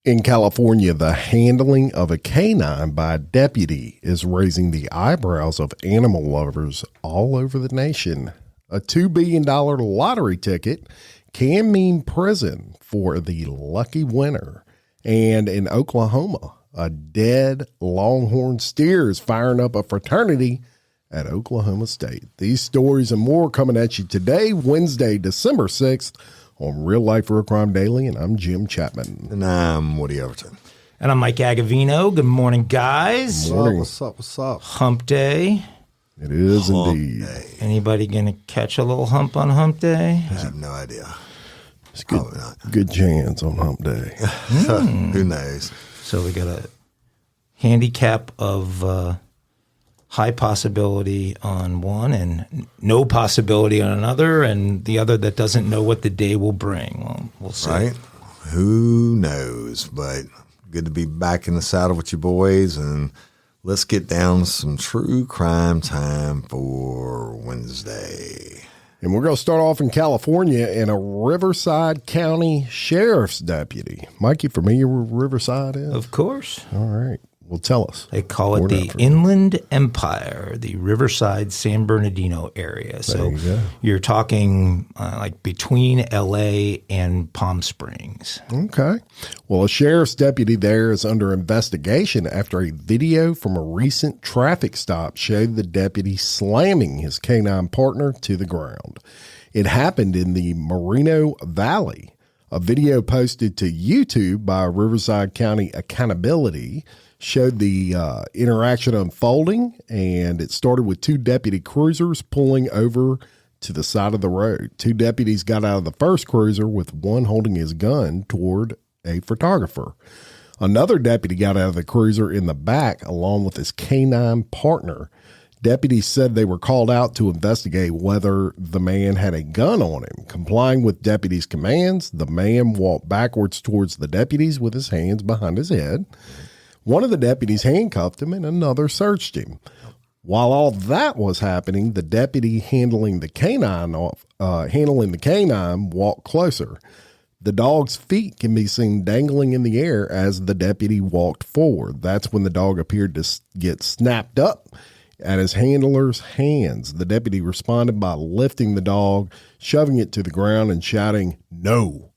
In California, the handling of a canine by a deputy is raising the eyebrows of animal lovers all over the nation. A $2 billion lottery ticket can mean prison for the lucky winner. And in Oklahoma, a dead longhorn steer is firing up a fraternity at Oklahoma State. These stories and more coming at you today, Wednesday, December 6th. On Real Life Real Crime Daily, and I'm Jim Chapman. And I'm Woody Overton. And I'm Mike Agovino. Good morning, guys. Good morning. What's up? Hump day. It is Hump indeed. day. Anybody going to catch a little hump on hump day? I have no idea. It's good chance on hump day. Who knows? So we got a handicap of high possibility on one and no possibility on another, and the other that doesn't know what the day will bring. Well, we'll see. Right? Who knows? But good to be back in the saddle with you boys, and let's get down some true crime time for Wednesday. And we're going to start off in California, and a Riverside County Sheriff's deputy. Mike, you familiar with Riverside is? Of course. All right. Well, tell us. They call it the Inland Empire, the Riverside San Bernardino area. So you're talking like between L.A. and Palm Springs. Okay. Well, a sheriff's deputy there is under investigation after a video from a recent traffic stop showed the deputy slamming his canine partner to the ground. It happened in the Moreno Valley. A video posted to YouTube by Riverside County Accountability showed the interaction unfolding, and it started with two deputy cruisers pulling over to the side of the road. Two deputies got out of the first cruiser with one holding his gun toward a photographer. Another deputy got out of the cruiser in the back along with his canine partner. Deputies said they were called out to investigate whether the man had a gun on him. Complying with deputies' commands, the man walked backwards towards the deputies with his hands behind his head. One of the deputies handcuffed him and another searched him. While all that was happening, the deputy handling the canine walked closer. The dog's feet can be seen dangling in the air as the deputy walked forward. That's when the dog appeared to get snapped up at his handler's hands. The deputy responded by lifting the dog, shoving it to the ground, and shouting, "No."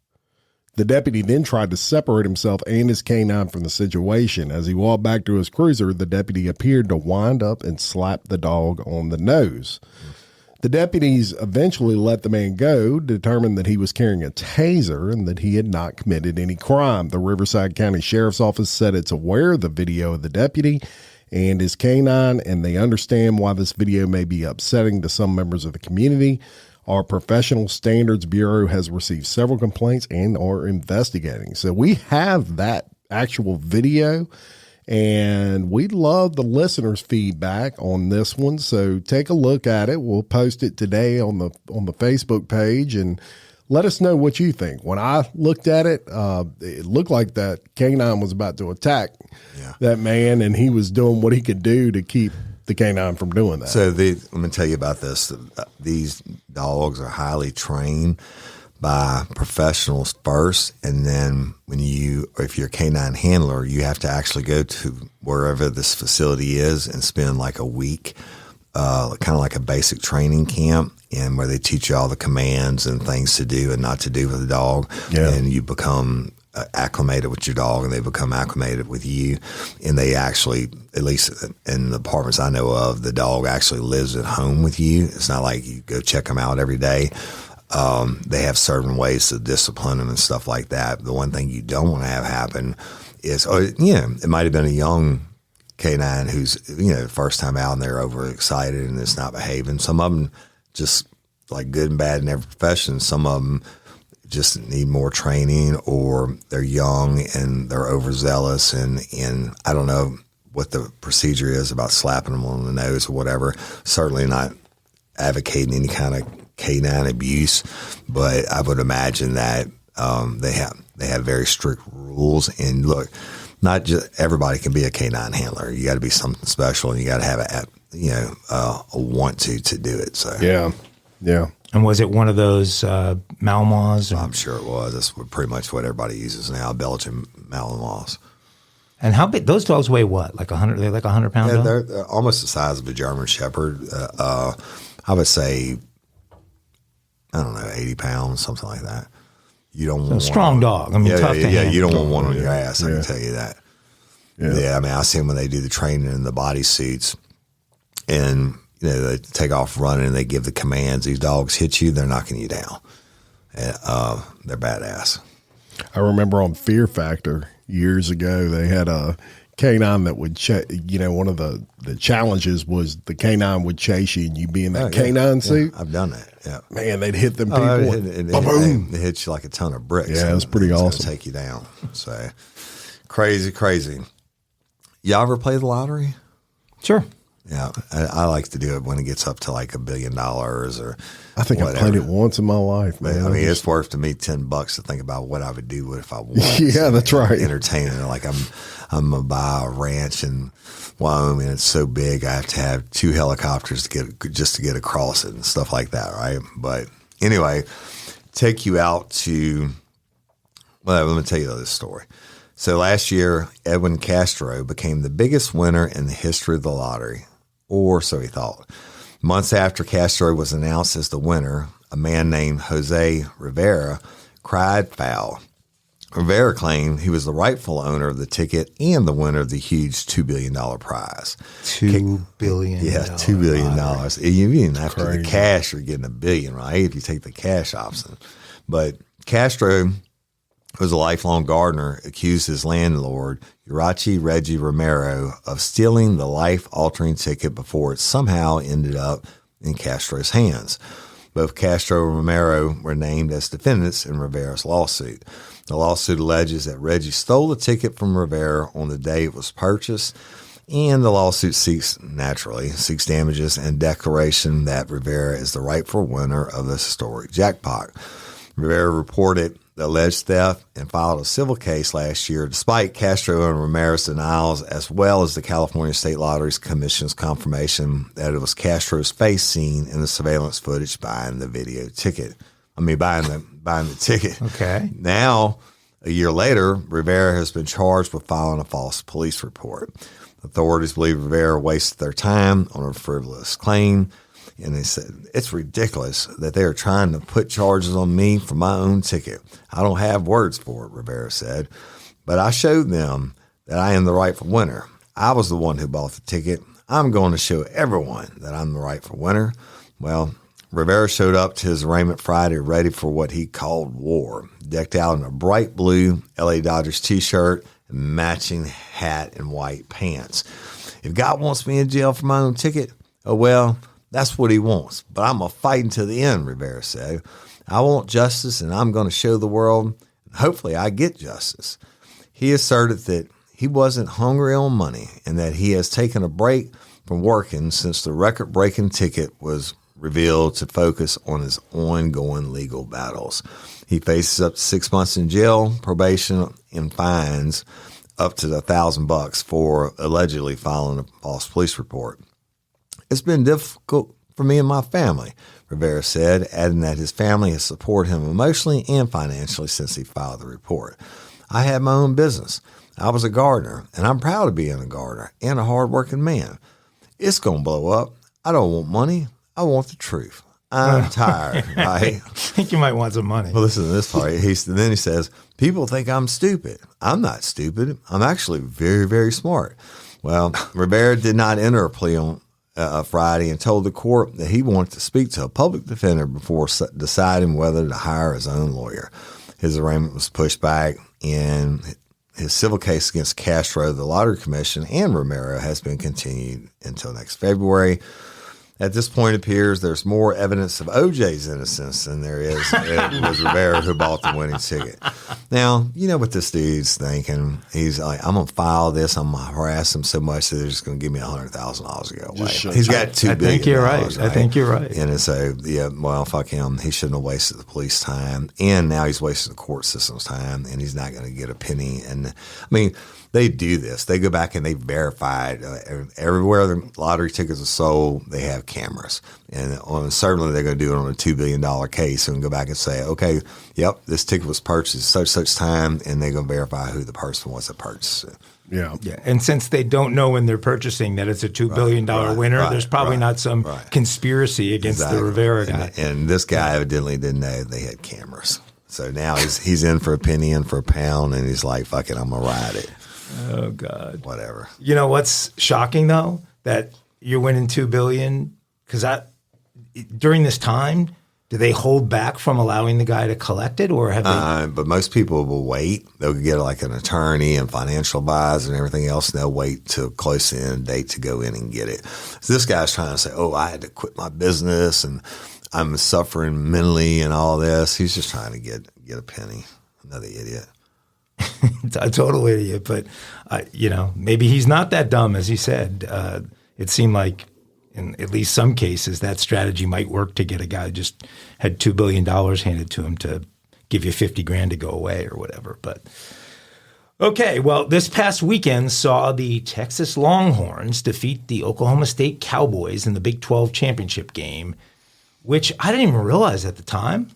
The deputy then tried to separate himself and his canine from the situation. As he walked back to his cruiser, the deputy appeared to wind up and slap the dog on the nose. The deputies eventually let the man go, determined that he was carrying a taser and that he had not committed any crime. The Riverside County Sheriff's Office said it's aware of the video of the deputy and his canine, and they understand why this video may be upsetting to some members of the community. Our Professional Standards Bureau has received several complaints and are investigating. So we have that actual video, and we'd love the listeners' feedback on this one. So take a look at it. We'll post it today on the Facebook page, and let us know what you think. When I looked at it, it looked like that canine was about to attack that man, and he was doing what he could do to keep the canine from doing that. So let me tell you about this. These dogs are highly trained by professionals first, and then if you're a canine handler, you have to actually go to wherever this facility is and spend like a week, kind of like a basic training camp, and where they teach you all the commands and things to do and not to do with the dog, and you become acclimated with your dog, and they become acclimated with you. And they actually, at least in the apartments I know of, the dog actually lives at home with you. It's not like you go check them out every day. They have certain ways to discipline them and stuff like that. The one thing you don't want to have happen is, it might have been a young canine who's, first time out and they're overexcited and it's not behaving. Some of them just like good and bad in every profession. Some of them just need more training, or they're young and they're overzealous, and I don't know what the procedure is about slapping them on the nose or whatever. Certainly not advocating any kind of canine abuse, but I would imagine that they have very strict rules. And look, not just everybody can be a canine handler. You got to be something special, and you got to have a want to do it. So yeah. And was it one of those Malinois? I'm sure it was. That's pretty much what everybody uses now, Belgian Malinois. And how big? Those dogs weigh what? Like 100? They're like 100-pound dog? They're almost the size of a German Shepherd. I would say, I don't know, 80 pounds, something like that. You don't want a strong dog. I mean, tough to handle. you don't want one on your ass, I can tell you that. Yeah. I mean, I see them when they do the training in the body suits, and they take off running and they give the commands. These dogs hit you, they're knocking you down. And, they're badass. I remember on Fear Factor years ago, they had a canine that would, one of the challenges was the canine would chase you and you'd be in that canine suit. I've done that. Yeah, man, they'd hit them people. Boom! It hits you like a ton of bricks. Yeah, it's pretty awesome. Take you down. So crazy. Y'all ever play the lottery? Sure. Yeah, I like to do it when it gets up to like $1 billion or. I think I played it once in my life, man. I mean, it's worth to me $10 to think about what I would do if I won. Yeah, that's right. Entertaining. Like I'm gonna buy a ranch in Wyoming. It's so big, I have to have 2 helicopters to get across it and stuff like that, right? But anyway, take you out to. Well, let me tell you this story. So last year, Edwin Castro became the biggest winner in the history of the lottery, or so he thought. Months after Castro was announced as the winner, a man named Jose Rivera cried foul. Rivera claimed he was the rightful owner of the ticket and the winner of the huge $2 billion prize. $2 billion. Yeah, $2 billion. Even after the cash, you're getting $1 billion, right? If you take the cash option. But Castro was a lifelong gardener, accused his landlord, Irachi Reggie Romero, of stealing the life-altering ticket before it somehow ended up in Castro's hands. Both Castro and Romero were named as defendants in Rivera's lawsuit. The lawsuit alleges that Reggie stole the ticket from Rivera on the day it was purchased, and the lawsuit seeks damages and declaration that Rivera is the rightful winner of the historic jackpot. Rivera reported the alleged theft and filed a civil case last year, despite Castro and Romero's denials, as well as the California State Lottery Commission's confirmation that it was Castro's face seen in the surveillance footage buying the ticket. Okay. Now, a year later, Rivera has been charged with filing a false police report. Authorities believe Rivera wasted their time on a frivolous claim. And they said, it's ridiculous that they are trying to put charges on me for my own ticket. I don't have words for it, Rivera said. But I showed them that I am the rightful winner. I was the one who bought the ticket. I'm going to show everyone that I'm the rightful winner. Well, Rivera showed up to his arraignment Friday ready for what he called war, decked out in a bright blue LA Dodgers t-shirt and matching hat and white pants. If God wants me in jail for my own ticket, oh well, that's what he wants, but I'm going to fight until the end, Rivera said. I want justice, and I'm going to show the world, and hopefully I get justice. He asserted that he wasn't hungry on money and that he has taken a break from working since the record-breaking ticket was revealed to focus on his ongoing legal battles. He faces up to 6 months in jail, probation, and fines up to $1,000 for allegedly filing a false police report. It's been difficult for me and my family, Rivera said, adding that his family has supported him emotionally and financially since he filed the report. I had my own business. I was a gardener, and I'm proud of being a gardener and a hardworking man. It's going to blow up. I don't want money. I want the truth. I'm tired, right? I think you might want some money. Well, listen to this part. Then he says, people think I'm stupid. I'm not stupid. I'm actually very, very smart. Well, Rivera did not enter a plea on Friday and told the court that he wanted to speak to a public defender before deciding whether to hire his own lawyer. His arraignment was pushed back, and his civil case against Castro, the Lottery Commission, and Romero has been continued until next February. At this point, it appears there's more evidence of OJ's innocence than there is it was Rivera who bought the winning ticket. Now, you know what this dude's thinking. He's like, I'm going to file this. I'm going to harass him so much that they're just going to give me $100,000 to go away. He's got $2 billion. I think you're right. I think you're right. And so, yeah, well, fuck him. He shouldn't have wasted the police time. And now he's wasting the court system's time, and he's not going to get a penny. And I mean, they do this. They go back and they verified everywhere the lottery tickets are sold. They have cameras. And certainly they're going to do it on a $2 billion case and go back and say, okay, yep, this ticket was purchased at such time, and they're going to verify who the person was that purchased it. Yeah. And since they don't know when they're purchasing that it's a $2 billion winner, there's probably not some conspiracy against the Rivera guy. And this guy evidently didn't know they had cameras. So now he's in for a penny, in for a pound, and he's like, fuck it, I'm going to ride it. Oh, God. Whatever. You know what's shocking, though? That you're winning $2 billion? Because during this time, do they hold back from allowing the guy to collect it, or have they? But most people will wait. They'll get like an attorney and financial advisor and everything else, and they'll wait till close to the end date to go in and get it. So this guy's trying to say, "Oh, I had to quit my business and I'm suffering mentally and all this." He's just trying to get a penny. Another idiot. A total idiot. But maybe he's not that dumb as he said. It seemed like, in at least some cases, that strategy might work to get a guy who just had $2 billion handed to him to give you $50,000 to go away or whatever. But okay, well, this past weekend saw the Texas Longhorns defeat the Oklahoma State Cowboys in the Big 12 championship game, which I didn't even realize at the time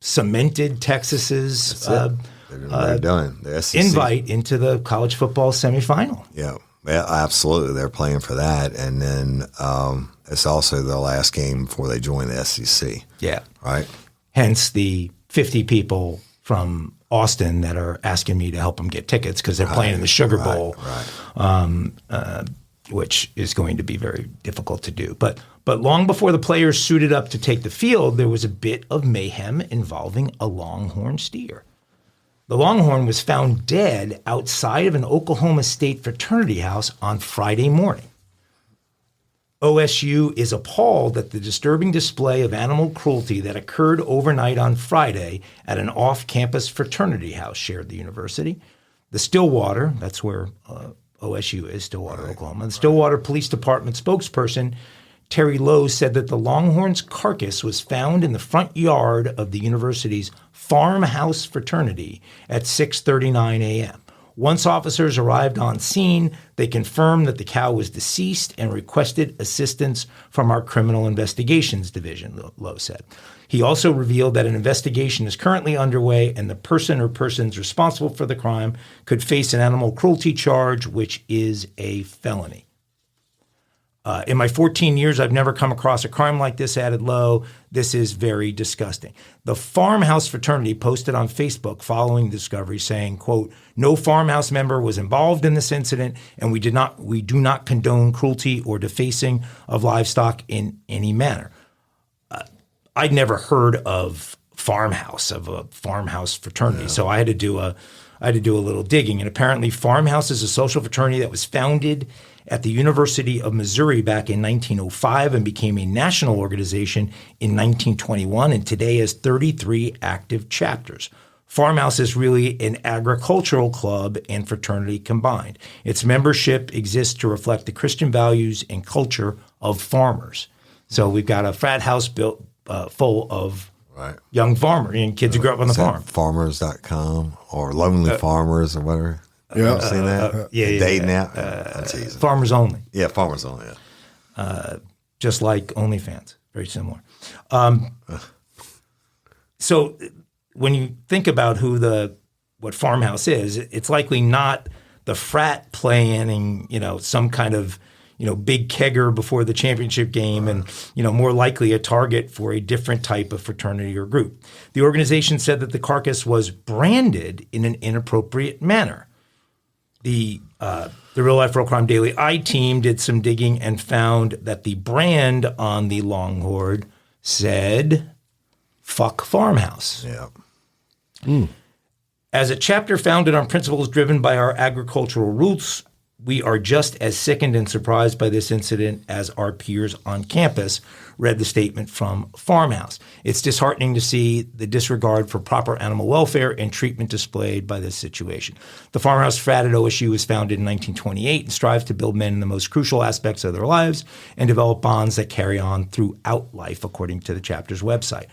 cemented Texas's the SEC invite into the college football semifinal. Yeah. Yeah, absolutely. They're playing for that. And then it's also their last game before they join the SEC. Yeah. Right? Hence the 50 people from Austin that are asking me to help them get tickets because they're playing in the Sugar Bowl, which is going to be very difficult to do. But long before the players suited up to take the field, there was a bit of mayhem involving a Longhorn steer. The Longhorn was found dead outside of an Oklahoma State fraternity house on Friday morning. OSU is appalled at the disturbing display of animal cruelty that occurred overnight on Friday at an off-campus fraternity house, shared the university. The Stillwater, that's where OSU is, Stillwater, Oklahoma. The Stillwater Police Department spokesperson Terry Lowe said that the Longhorn's carcass was found in the front yard of the university's farmhouse fraternity at 6:39 a.m. Once officers arrived on scene, they confirmed that the cow was deceased and requested assistance from our Criminal Investigations Division, Lowe said. He also revealed that an investigation is currently underway and the person or persons responsible for the crime could face an animal cruelty charge, which is a felony. In my 14 years, I've never come across a crime like this, added Lowe. This is very disgusting. The farmhouse fraternity posted on Facebook following the discovery saying, quote, "No farmhouse member was involved in this incident, and we do not condone cruelty or defacing of livestock in any manner." I'd never heard of a farmhouse fraternity, so I had to do a little digging. And apparently, Farmhouse is a social fraternity that was founded at the University of Missouri back in 1905 and became a national organization in 1921, and today has 33 active chapters. Farmhouse is really an agricultural club and fraternity combined. Its membership exists to reflect the Christian values and culture of farmers. So we've got a frat house built full of young farmers and kids who grew up on the farm. Farmers.com or Lonely Farmers or whatever. Yeah. Seen that? Dating app? Farmers Only. Yeah, Farmers Only. Just like OnlyFans. Very similar. So when you think about what Farmhouse is, it's likely not the frat planning, some kind of, big kegger before the championship game and, more likely a target for a different type of fraternity or group. The organization said that the carcass was branded in an inappropriate manner. The Real Life Real Crime Daily I-Team did some digging and found that the brand on the Longhorn said, "Fuck Farmhouse." Yeah. As a chapter founded on principles driven by our agricultural roots, we are just as sickened and surprised by this incident as our peers on campus, read the statement from Farmhouse. It's disheartening to see the disregard for proper animal welfare and treatment displayed by this situation. The Farmhouse frat at OSU was founded in 1928 and strives to build men in the most crucial aspects of their lives and develop bonds that carry on throughout life, according to the chapter's website.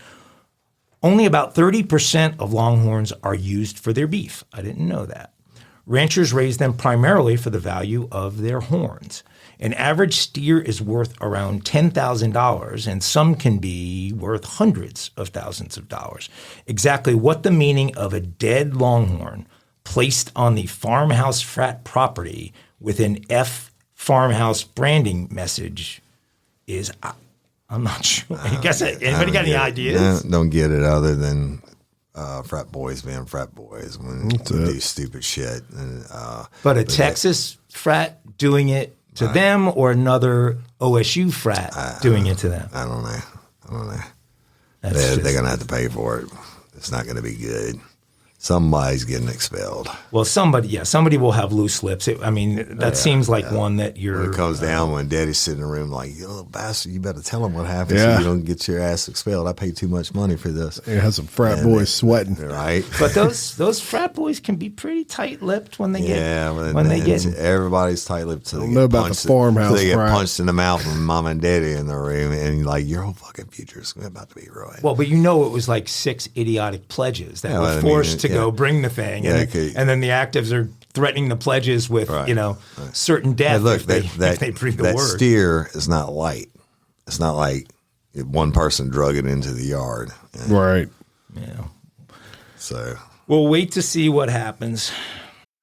Only about 30% of Longhorns are used for their beef. I didn't know that. Ranchers raise them primarily for the value of their horns. An average steer is worth around $10,000, and some can be worth hundreds of thousands of dollars. Exactly what the meaning of a dead longhorn placed on the farmhouse frat property with an F farmhouse branding message is, I'm not sure. I guess anybody got any ideas? Don't get it other than frat boys being frat boys when they do stupid shit. But Texas frat doing it to them, or another OSU frat doing it to them? I don't know. They're going to have to pay for it. It's not going to be good. Somebody's getting expelled. Well, somebody will have loose lips. That seems like one that you're... When it comes down, when Daddy's sitting in the room like, you little bastard, you better tell him what happened so you don't get your ass expelled. I paid too much money for this. It has some frat boys sweating. Right. But those frat boys can be pretty tight-lipped when they get... Everybody's tight-lipped till they get punched in the mouth when mom and daddy in the room, and like, your whole fucking future is about to be ruined. Well, but it was like 6 idiotic pledges that were forced to go bring the thing, and then the actives are threatening the pledges with certain death if they breathe the word. That steer is not light. It's not like one person drug it into the yard. Right. Yeah. So we'll wait to see what happens.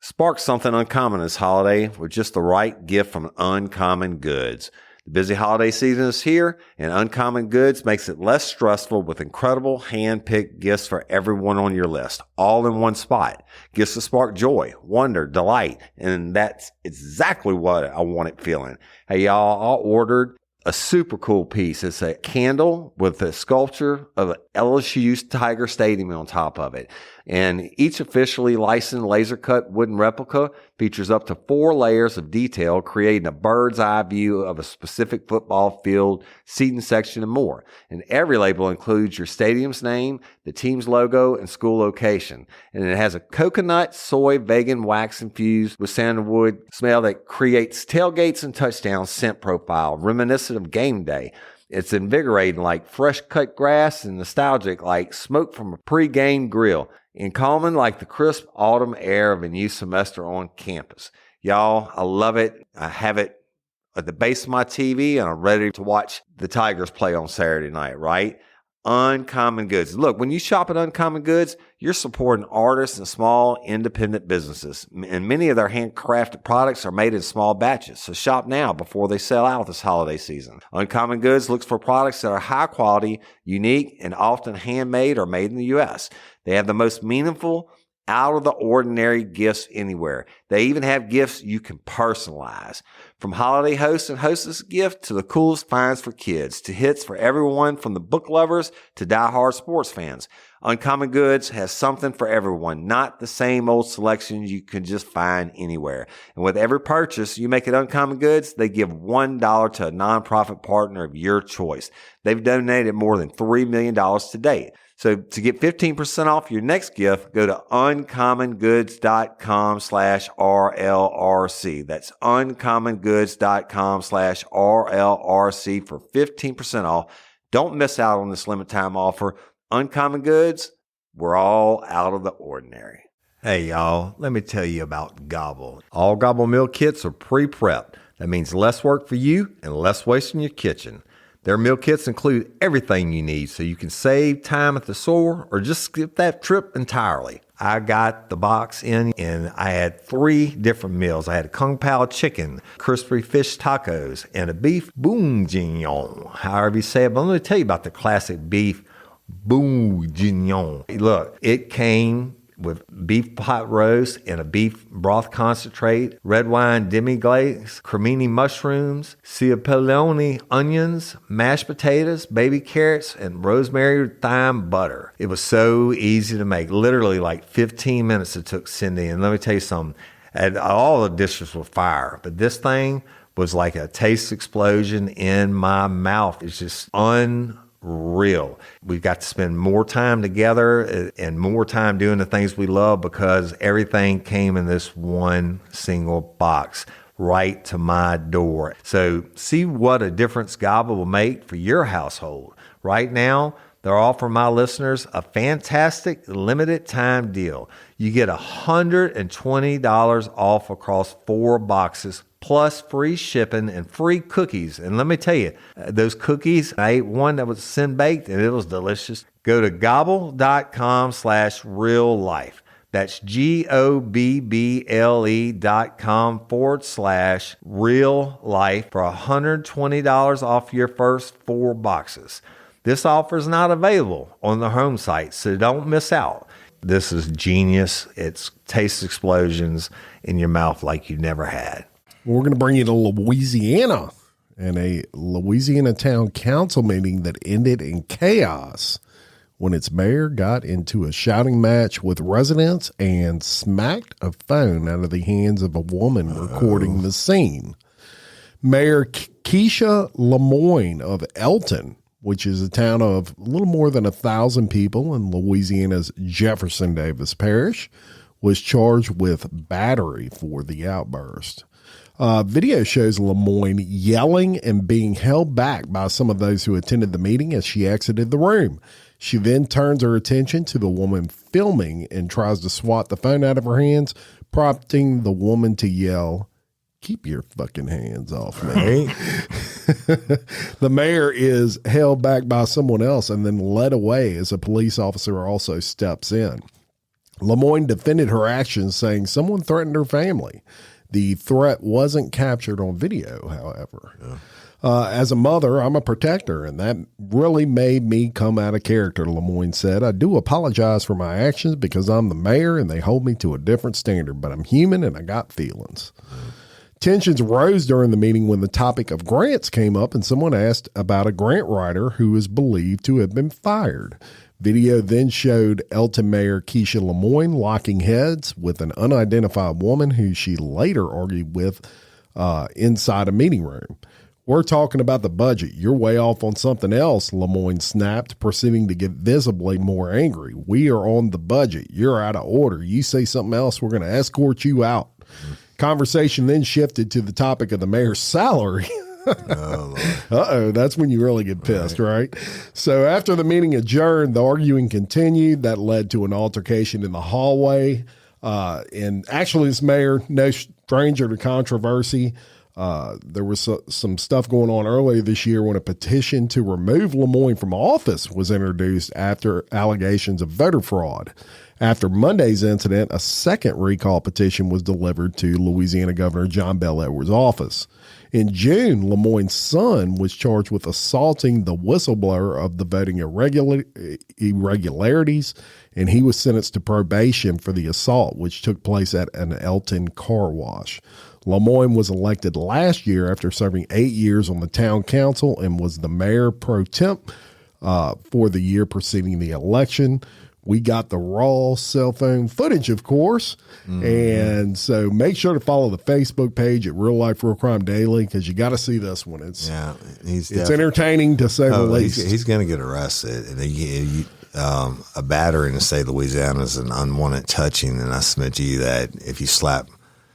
Spark something uncommon this holiday with just the right gift from Uncommon Goods. The busy holiday season is here, and Uncommon Goods makes it less stressful with incredible hand-picked gifts for everyone on your list, all in one spot. Gifts to spark joy, wonder, delight, and that's exactly what I wanted feeling. Hey, y'all, I ordered a super cool piece. It's a candle with a sculpture of LSU's Tiger Stadium on top of it. And each officially licensed laser cut wooden replica features up to 4 layers of detail, creating a bird's eye view of a specific football field, seating section, and more. And every label includes your stadium's name, the team's logo, and school location. And it has a coconut, soy, vegan wax infused with sandalwood smell that creates tailgates and touchdown scent profile, reminiscent of game day. It's invigorating like fresh cut grass and nostalgic like smoke from a pre-game grill, and calming like the crisp autumn air of a new semester on campus. Y'all, I love it. I have it at the base of my TV, and I'm ready to watch the Tigers play on Saturday night, right? Uncommon Goods. Look, when you shop at Uncommon Goods, you're supporting artists and small independent businesses. And many of their handcrafted products are made in small batches. So shop now before they sell out this holiday season. Uncommon Goods looks for products that are high quality, unique, and often handmade or made in the U.S. They have the most meaningful, out of the ordinary gifts anywhere. They even have gifts you can personalize. From holiday hosts and hostess gift to the coolest finds for kids, to hits for everyone from the book lovers to diehard sports fans. Uncommon Goods has something for everyone, not the same old selections you can just find anywhere. And with every purchase you make at Uncommon Goods, they give $1 to a nonprofit partner of your choice. They've donated more than $3 million to date. So to get 15% off your next gift, go to uncommongoods.com/RLRC. That's uncommongoods.com/RLRC for 15% off. Don't miss out on this limited time offer. Uncommon Goods, we're all out of the ordinary. Hey, y'all, let me tell you about Gobble. All Gobble meal kits are pre-prepped. That means less work for you and less waste in your kitchen. Their meal kits include everything you need so you can save time at the store or just skip that trip entirely. I got the box in and I had 3 different meals. I had a Kung Pao chicken, crispy fish tacos, and a beef bourguignon, however you say it. But let me tell you about the classic beef bourguignon. Look, it came with beef pot roast and a beef broth concentrate, red wine demi-glaze, cremini mushrooms, cipollone onions, mashed potatoes, baby carrots, and rosemary thyme butter. It was so easy to make. Literally like 15 minutes it took Cindy. And let me tell you something, and all the dishes were fire, but this thing was like a taste explosion in my mouth. It's just unreal. We've got to spend more time together and more time doing the things we love because everything came in this one single box right to my door. So see what a difference Gobble will make for your household. Right now, they're offering my listeners a fantastic limited time deal. You get $120 off across 4 boxes, plus free shipping and free cookies. And let me tell you, those cookies, I ate one that was sin baked and it was delicious. Go to gobble.com/real life. That's GOBBLE.com/real life for $120 off your first 4 boxes. This offer is not available on the home site, so don't miss out. This is genius. It's taste explosions in your mouth like you never had. We're going to bring you to Louisiana and a Louisiana town council meeting that ended in chaos when its mayor got into a shouting match with residents and smacked a phone out of the hands of a woman recording the scene. Mayor Keisha Lemoyne of Elton, which is a town of a little more than 1,000 people in Louisiana's Jefferson Davis Parish, was charged with battery for the outburst. Video shows Lemoyne yelling and being held back by some of those who attended the meeting as she exited the room. She then turns her attention to the woman filming and tries to swat the phone out of her hands, prompting the woman to yell, "Keep your fucking hands off me." The mayor is held back by someone else and then led away as a police officer also steps in. Lemoyne defended her actions, saying someone threatened her family. The threat wasn't captured on video, however. Yeah. As a mother, I'm a protector, and that really made me come out of character, Lemoyne said. I do apologize for my actions because I'm the mayor and they hold me to a different standard, but I'm human and I got feelings. Tensions rose during the meeting when the topic of grants came up and someone asked about a grant writer who is believed to have been fired. Video then showed Elton Mayor Keisha Lemoyne locking heads with an unidentified woman who she later argued with inside a meeting room. "We're talking about the budget. You're way off on something else," Lemoyne snapped, proceeding to get visibly more angry. "We are on the budget. You're out of order. You say something else, we're going to escort you out." Conversation then shifted to the topic of the mayor's salary. That's when you really get pissed, right? So after the meeting adjourned, the arguing continued. That led to an altercation in the hallway. And actually, this mayor, no stranger to controversy. There was some stuff going on earlier this year when a petition to remove Lemoyne from office was introduced after allegations of voter fraud. After Monday's incident, a second recall petition was delivered to Louisiana Governor John Bel Edwards' office. In June, Lemoyne's son was charged with assaulting the whistleblower of the voting irregularities, and he was sentenced to probation for the assault, which took place at an Elton car wash. Lemoyne was elected last year after serving 8 years on the town council and was the mayor pro temp for the year preceding the election. We got the raw cell phone footage, of course. Mm-hmm. And so make sure to follow the Facebook page at Real Life Real Crime Daily because you got to see this one. It's entertaining to say the least. He's going to get arrested. And a batter in the state of Louisiana is an unwanted touching. And I submit to you that if you slap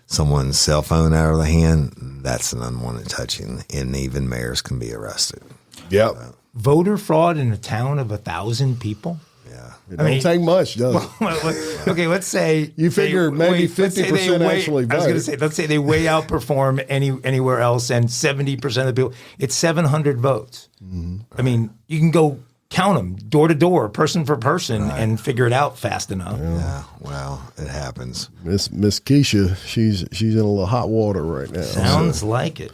someone's cell phone out of the hand, that's an unwanted touching. And even mayors can be arrested. Yep. Voter fraud in a town of 1,000 people? It don't take much, does it? Okay, let's say you figure maybe 50% actually vote. I was going to say, let's say they way outperform anywhere else, and 70% of the people. It's 700 votes. Mm-hmm. I mean, you can go count them door to door, person for person, and figure it out fast enough. Yeah, well, it happens. Miss Keisha, she's in a little hot water right now. Sounds like it.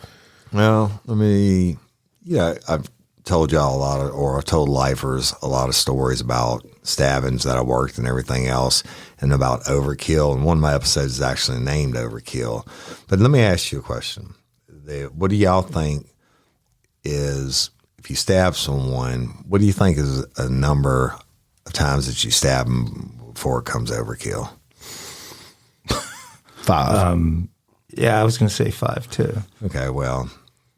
Well, I've told y'all I've told lifers a lot of stories about stabbings that I worked and everything else, and about overkill. And one of my episodes is actually named Overkill. But let me ask you a question. What do y'all think is, if you stab someone, what do you think is a number of times that you stab them before it comes overkill? 5. Yeah, I was going to say 5 too. Okay, well,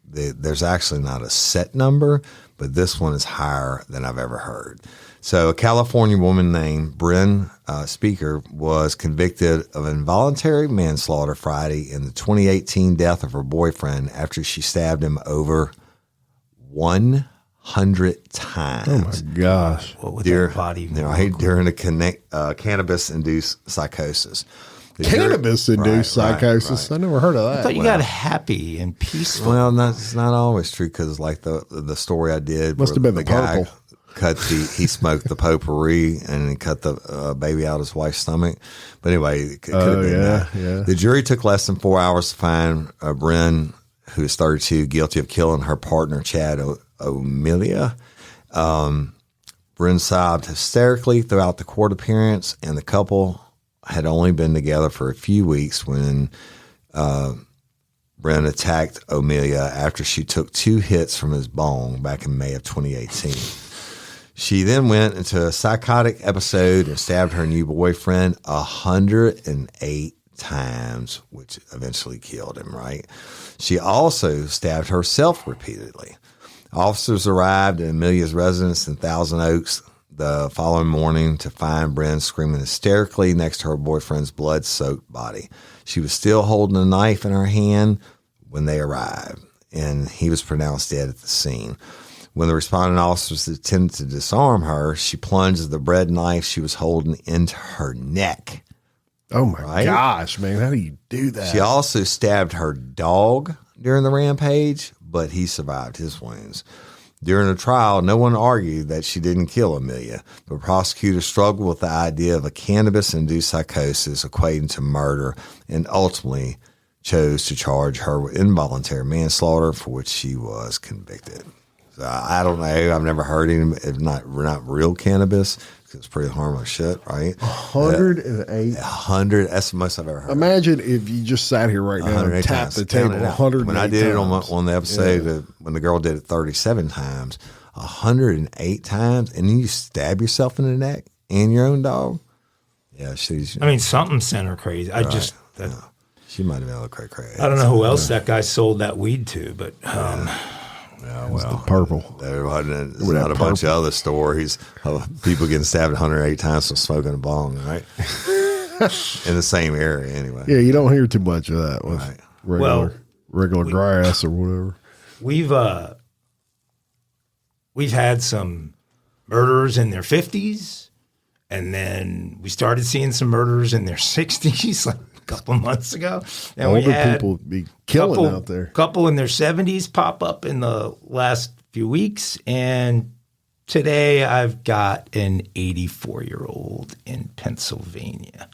there's actually not a set number, but this one is higher than I've ever heard. So a California woman named Bryn Speaker was convicted of involuntary manslaughter Friday in the 2018 death of her boyfriend after she stabbed him over 100 100 times. Oh my gosh. What would that body look like? During a cannabis-induced psychosis. Cannabis-induced psychosis. Right. I never heard of that. I thought you got happy and peaceful. Well, that's not always true because, like the story I did, Must have been the guy purple. he smoked the potpourri and he cut the baby out of his wife's stomach. But anyway, it could have been that. Yeah. The jury took less than 4 hours to find Bryn, who is 32, guilty of killing her partner, Chad O'Melia. Bryn sobbed hysterically throughout the court appearance, and the couple had only been together for a few weeks when Bryn attacked O'Melia after she took 2 hits from his bong back in May of 2018. She then went into a psychotic episode and stabbed her new boyfriend 108 times, which eventually killed him, right? She also stabbed herself repeatedly. Officers arrived at Amelia's residence in Thousand Oaks the following morning to find Bryn screaming hysterically next to her boyfriend's blood-soaked body. She was still holding a knife in her hand when they arrived, and he was pronounced dead at the scene. When the responding officers attempted to disarm her, she plunged the bread knife she was holding into her neck. Oh my gosh, man. How do you do that? She also stabbed her dog during the rampage, but he survived his wounds. During the trial, no one argued that she didn't kill Amelia, but prosecutors struggled with the idea of a cannabis-induced psychosis equating to murder and ultimately chose to charge her with involuntary manslaughter, for which she was convicted. So I don't know. I've never heard any, if not real cannabis, because it's pretty harmless shit, right? 108. 100. That's the most I've ever heard. Imagine if you just sat here right now and tapped the table 100. When I did it on the episode, when the girl did it 37 times, 108 times, and then you stab yourself in the neck and your own dog. Yeah, she's. I mean, something sent her crazy. She might have been a little crazy. I don't know who else that guy sold that weed to, but Yeah, well, the purple. There's not a bunch of other stories of people getting stabbed 108 times from smoking a bong, right? In the same area, anyway. Yeah, you don't hear too much of that with regular grass or whatever. We've had some murderers in their 50s, and then we started seeing some murderers in their 60s, like a couple months ago. And older people be killing out there. Couple in their 70s pop up in the last few weeks, and today I've got an 84-year-old in Pennsylvania.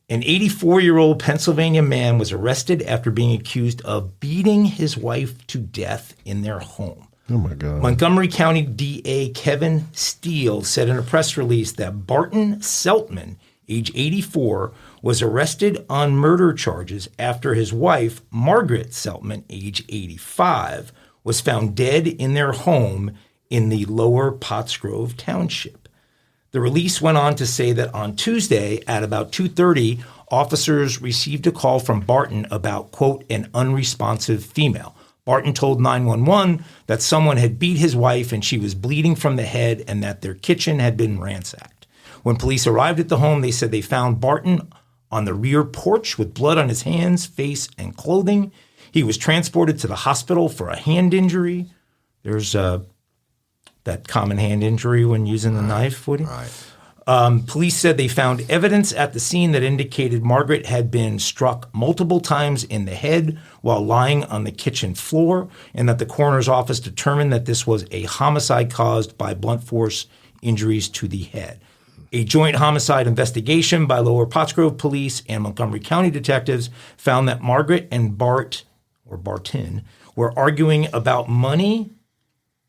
An 84-year-old Pennsylvania man was arrested after being accused of beating his wife to death in their home. Oh, my God. Montgomery County DA Kevin Steele said in a press release that Barton Seltman, age 84, was arrested on murder charges after his wife, Margaret Seltman, age 85, was found dead in their home in the Lower Pottsgrove Township. The release went on to say that on Tuesday at about 2:30, officers received a call from Barton about, quote, an unresponsive female. Barton told 911 that someone had beat his wife and she was bleeding from the head and that their kitchen had been ransacked. When police arrived at the home, they said they found Barton on the rear porch with blood on his hands, face, and clothing. He was transported to the hospital for a hand injury. There's that common hand injury when using the knife, Woody. Right. Police said they found evidence at the scene that indicated Margaret had been struck multiple times in the head while lying on the kitchen floor, and that the coroner's office determined that this was a homicide caused by blunt force injuries to the head. A joint homicide investigation by Lower Pottsgrove Police and Montgomery County detectives found that Margaret and Barton were arguing about money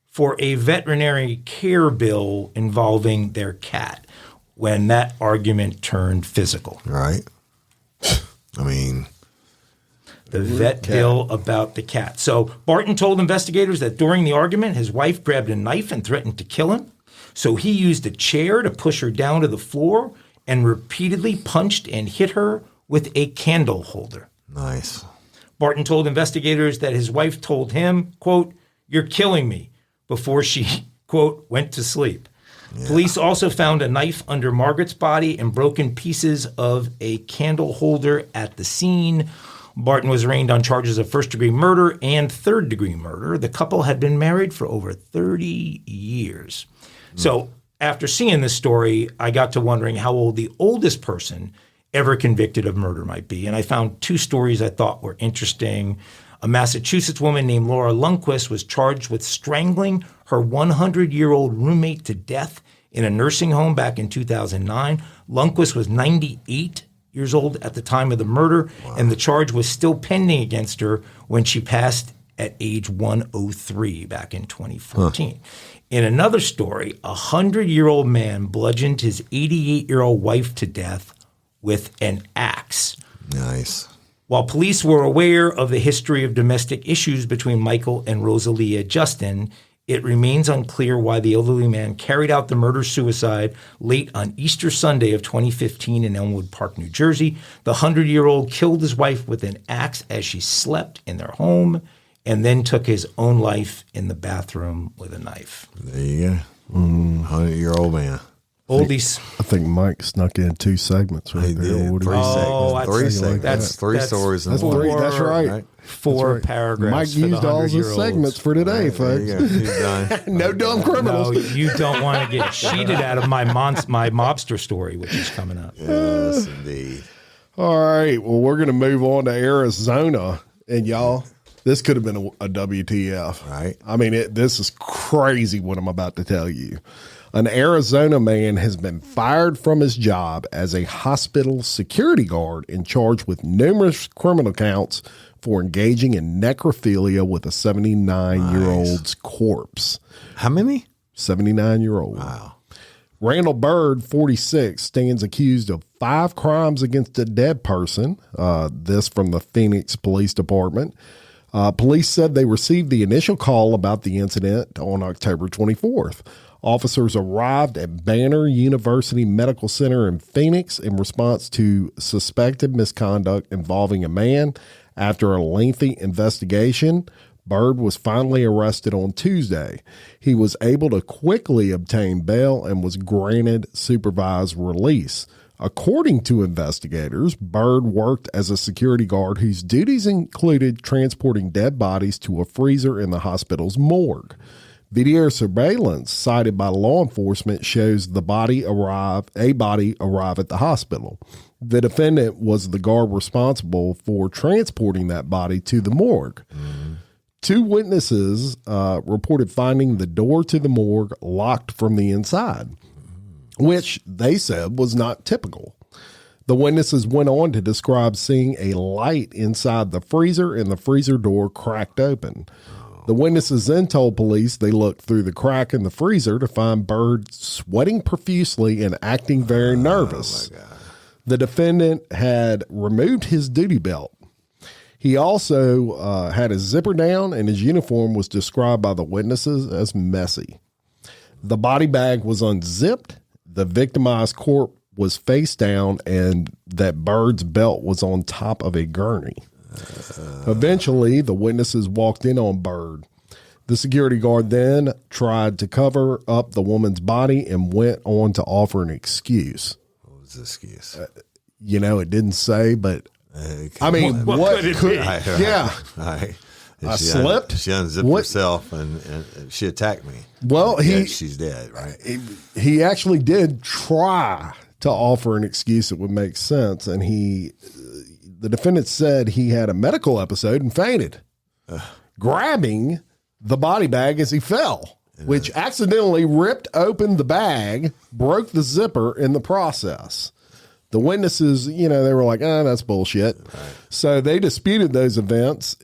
for a veterinary care bill involving their cat, when that argument turned physical. Right. I mean, the vet bill about the cat. So Barton told investigators that during the argument, his wife grabbed a knife and threatened to kill him. So he used a chair to push her down to the floor and repeatedly punched and hit her with a candle holder. nice. Barton told investigators that his wife told him, quote, "You're killing me," before she, quote, went to sleep. Yeah. Police also found a knife under Margaret's body and broken pieces of a candle holder at the scene. Barton was arraigned on charges of first-degree murder and third-degree murder. The couple had been married for over 30 years. So after seeing this story, I got to wondering how old the oldest person ever convicted of murder might be. And I found two stories I thought were interesting. A Massachusetts woman named Laura Lundquist was charged with strangling her 100-year-old roommate to death in a nursing home back in 2009. Lundquist was 98 years old at the time of the murder, and the charge was still pending against her when she passed at age 103 back in 2014. In another story, a 100-year-old man bludgeoned his 88-year-old wife to death with an axe. Nice. While police were aware of the history of domestic issues between Michael and Rosalia Justin, it remains unclear why the elderly man carried out the murder-suicide late on Easter Sunday of 2015 in Elmwood Park, New Jersey. The 100-year-old killed his wife with an axe as she slept in their home and then took his own life in the bathroom with a knife. There you go. 100-year-old man. Oldies. I think Mike snuck in 2 segments right He there. did. What do Three you- segments. Three segments. That's Three stories in That's one. 3. That's right. 4 Right. paragraphs. Mike for the used all his 100-year-olds. segments for today, There you folks. go. He's done. No dumb No, criminals. you don't want to get cheated out of my mobster story, which is coming up. Yes, indeed. All right. Well, we're going to move on to Arizona. And y'all, this could have been a WTF. Right. I mean, this is crazy what I'm about to tell you. An Arizona man has been fired from his job as a hospital security guard and charged with numerous criminal counts for engaging in necrophilia with a 79-year-old's corpse. How many? 79-year-old. Wow. Randall Bird, 46, stands accused of 5 crimes against a dead person. This from the Phoenix Police Department. Police said they received the initial call about the incident on October 24th. Officers arrived at Banner University Medical Center in Phoenix in response to suspected misconduct involving a man. After a lengthy investigation, Bird was finally arrested on Tuesday. He was able to quickly obtain bail and was granted supervised release. According to investigators, Bird worked as a security guard whose duties included transporting dead bodies to a freezer in the hospital's morgue. Video surveillance cited by law enforcement shows a body arrive at the hospital. The defendant was the guard responsible for transporting that body to the morgue. 2 witnesses reported finding the door to the morgue locked from the inside, which they said was not typical. The witnesses went on to describe seeing a light inside the freezer and the freezer door cracked open. The witnesses then told police they looked through the crack in the freezer to find Bird sweating profusely and acting very nervous. Oh, my God. The defendant had removed his duty belt. He also had his zipper down, and his uniform was described by the witnesses as messy. The body bag was unzipped. The victimized corpse was face down, and that Bird's belt was on top of a gurney. Eventually, the witnesses walked in on Bird. The security guard then tried to cover up the woman's body and went on to offer an excuse. What was the excuse? It didn't say, but I mean, what could it be? Yeah. Right. I slipped. She unzipped What? herself and she attacked me. Well, She's dead, right? he actually did try to offer an excuse that would make sense, and the defendant said he had a medical episode and fainted, grabbing the body bag as he fell, which accidentally ripped open the bag, broke the zipper in the process. The witnesses, they were like, that's bullshit. Right. So they disputed those events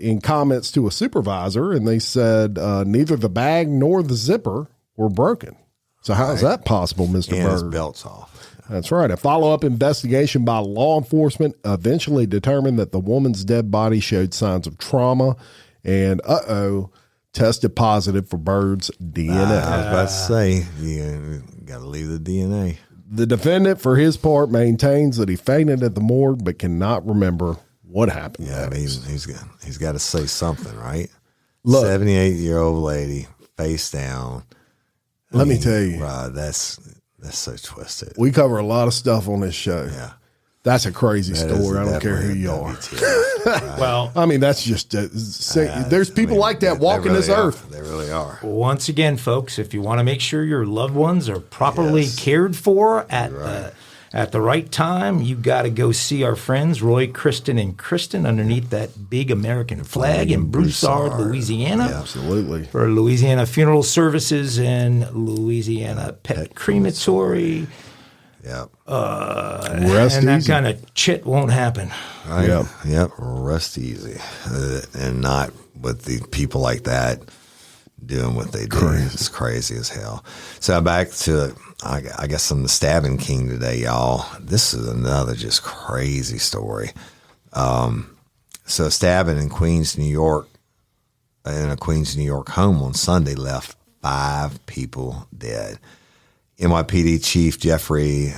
in comments to a supervisor, and they said neither the bag nor the zipper were broken. So how is that possible, Mr. And his Bird? belt's off. That's right. A follow-up investigation by law enforcement eventually determined that the woman's dead body showed signs of trauma and, tested positive for Bird's DNA. I was about to say, you got to leave the DNA. The defendant, for his part, maintains that he fainted at the morgue but cannot remember what happened. Yeah, I mean, he's got to say something, right? Look, 78-year-old lady, face down. Let me tell you. Right, that's so twisted. We cover a lot of stuff on this show. Yeah. That's a crazy That is story. I don't care who definitely you a are. WTF, right? Well, I mean, that's just there's people like that walking this earth. They really are. once again, folks, if you want to make sure your loved ones are properly cared for at the right time, you got to go see our friends Roy, Kristen, and Kristen underneath that big American flag in Broussard, Louisiana. Yeah. Absolutely. For Louisiana Funeral Services and Louisiana Pet Crematory. Yeah. Rest And that easy. kind of shit won't happen. Right. Yep. Yep. Rest easy. And not with the people like that doing what they do. It's crazy as hell. So back to, I guess I'm the stabbing king today, y'all. This is another just crazy story. So stabbing in Queens, New York, in a Queens, New York home on Sunday left 5 people dead. NYPD Chief Jeffrey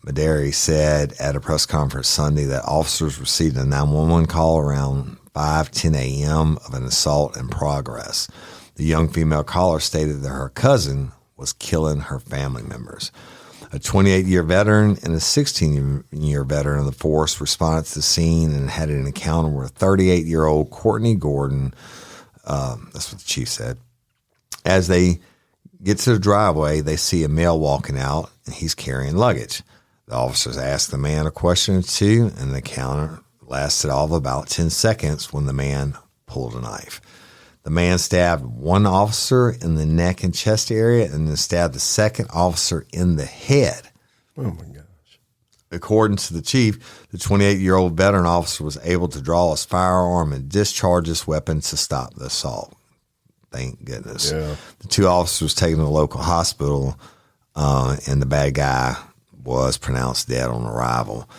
Maderi said at a press conference Sunday that officers received a 911 call around 5:10 a.m. of an assault in progress. The young female caller stated that her cousin was killing her family members. A 28-year veteran and a 16-year veteran of the force responded to the scene and had an encounter with 38-year-old Courtney Gordon. That's what the chief said. As they get to the driveway, they see a male walking out, and he's carrying luggage. The officers asked the man a question or two, and the encounter lasted all of about 10 seconds when the man pulled a knife. The man stabbed one officer in the neck and chest area and then stabbed the second officer in the head. Oh, my gosh. According to the chief, the 28-year-old veteran officer was able to draw his firearm and discharge his weapon to stop the assault. Thank goodness. Yeah. The 2 officers taken to the local hospital, and the bad guy was pronounced dead on arrival.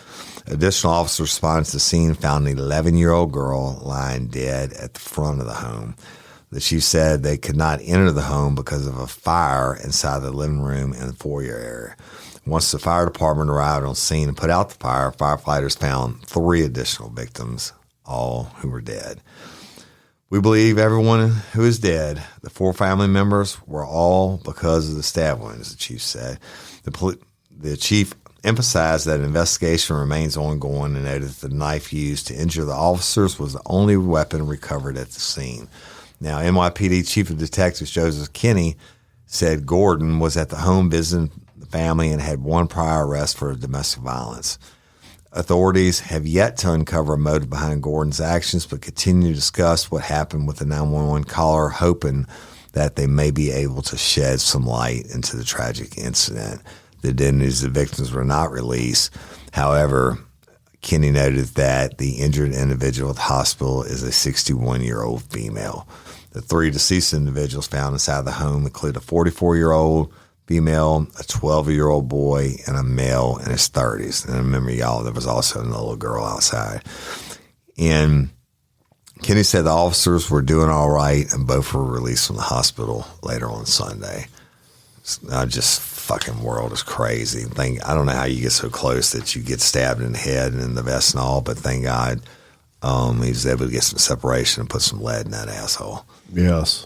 Additional officers responded to the scene and found an 11-year-old girl lying dead at the front of the home. The chief said they could not enter the home because of a fire inside the living room and the foyer area. Once the fire department arrived on scene and put out the fire, firefighters found 3 additional victims, all who were dead. We believe everyone who is dead, the 4 family members, were all because of the stab wounds, the chief said. The chief emphasized that an investigation remains ongoing and noted that the knife used to injure the officers was the only weapon recovered at the scene. Now, NYPD Chief of Detectives Joseph Kinney said Gordon was at the home visiting the family and had 1 prior arrest for domestic violence. Authorities have yet to uncover a motive behind Gordon's actions, but continue to discuss what happened with the 911 caller, hoping that they may be able to shed some light into the tragic incident. The identities of the victims were not released. However, Kinney noted that the injured individual at the hospital is a 61-year-old female. The 3 deceased individuals found inside the home include a 44-year-old female, a 12-year-old boy, and a male in his 30s. And remember, y'all, there was also a little girl outside. And Kinney said the officers were doing all right, and both were released from the hospital later on Sunday. Just fucking world is crazy. I don't know how you get so close that you get stabbed in the head and in the vest and all, but thank God he was able to get some separation and put some lead in that asshole. Yes.